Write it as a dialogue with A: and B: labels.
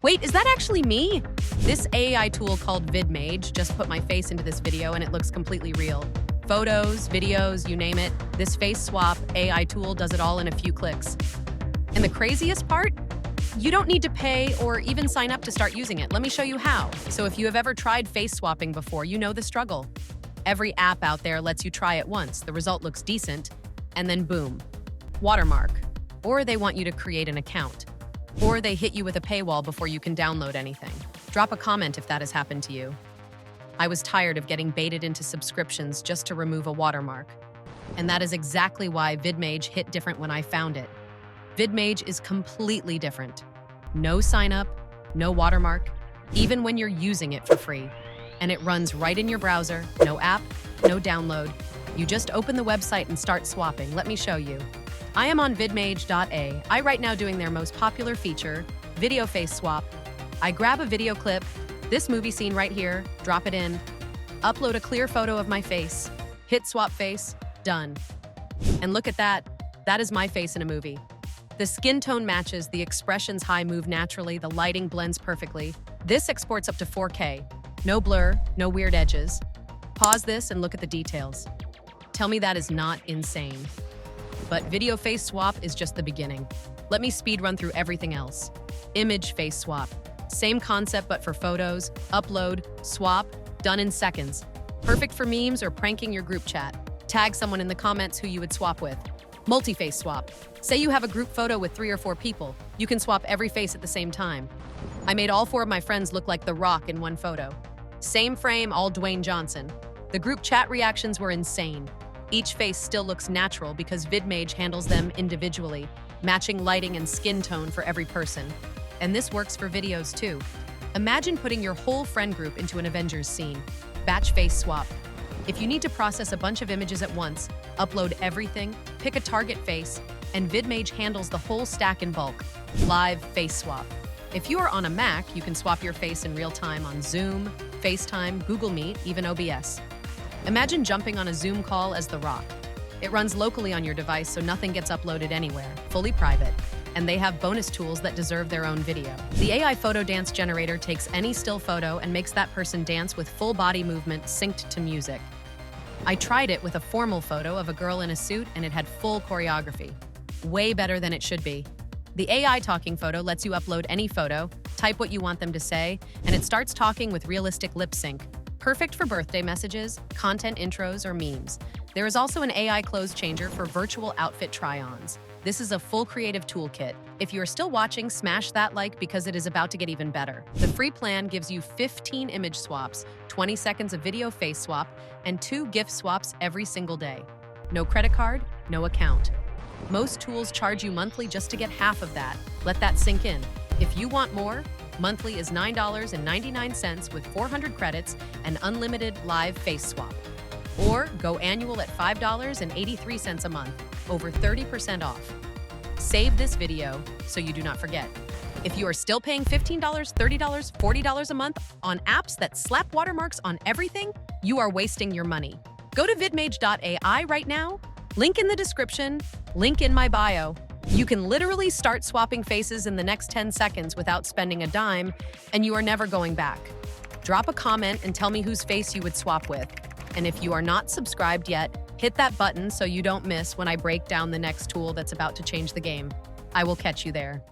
A: Wait, is that actually me? This AI tool called VidMage just put my face into this video and it looks completely real. Photos, videos, you name it, this face swap AI tool does it all in a few clicks. And the craziest part? You don't need to pay or even sign up to start using it. Let me show you how. So if you have ever tried face swapping before, you know the struggle. Every app out there lets you try it once, the result looks decent, and then boom, Watermark. Or they want you to create an account. Or they hit you with a paywall before you can download anything. Drop a comment if that has happened to you. I was tired of getting baited into subscriptions just to remove a watermark. And that is exactly why VidMage hit different when I found it. VidMage is completely different. No sign up, no watermark, even when you're using it for free. And it runs right in your browser, no app, no download. You just open the website and start swapping. Let me show you. I am on VidMage.ai right now doing their most popular feature, video face swap. I grab a video clip, this movie scene right here, drop it in, upload a clear photo of my face, hit swap face, done. And look at that is my face in a movie. The skin tone matches, the expressions high move naturally, the lighting blends perfectly. This exports up to 4K. No blur, no weird edges. Pause this and look at the details. Tell me that is not insane. But video face swap is just the beginning. Let me speed run through everything else. Image face swap. Same concept but for photos, upload, swap, done in seconds. Perfect for memes or pranking your group chat. Tag someone in the comments who you would swap with. Multi-face swap. Say you have a group photo with 3 or 4 people. You can swap every face at the same time. I made all 4 of my friends look like The Rock in one photo. Same frame, all Dwayne Johnson. The group chat reactions were insane. Each face still looks natural because VidMage handles them individually, matching lighting and skin tone for every person. And this works for videos too. Imagine putting your whole friend group into an Avengers scene. Batch face swap. If you need to process a bunch of images at once, upload everything, pick a target face, and VidMage handles the whole stack in bulk. Live face swap. If you are on a Mac, you can swap your face in real time on Zoom, FaceTime, Google Meet, even OBS. Imagine jumping on a Zoom call as The Rock. It runs locally on your device so nothing gets uploaded anywhere, fully private. And they have bonus tools that deserve their own video. The AI photo dance generator takes any still photo and makes that person dance with full body movement synced to music. I tried it with a formal photo of a girl in a suit and it had full choreography. Way better than it should be. The AI talking photo lets you upload any photo, type what you want them to say, and it starts talking with realistic lip sync. Perfect for birthday messages, content intros, or memes. There is also an AI clothes changer for virtual outfit try-ons. This is a full creative toolkit. If you are still watching, smash that like because it is about to get even better. The free plan gives you 15 image swaps, 20 seconds of video face swap, and 2 GIF swaps every single day. No credit card, no account. Most tools charge you monthly just to get half of that. Let that sink in. If you want more, monthly is $9.99 with 400 credits and unlimited live face swap. Or go annual at $5.83 a month, over 30% off. Save this video so you do not forget. If you are still paying $15, $30, $40 a month on apps that slap watermarks on everything, you are wasting your money. Go to vidmage.ai right now, link in the description, link in my bio. You can literally start swapping faces in the next 10 seconds without spending a dime, and you are never going back. Drop a comment and tell me whose face you would swap with. And if you are not subscribed yet, hit that button so you don't miss when I break down the next tool that's about to change the game. I will catch you there.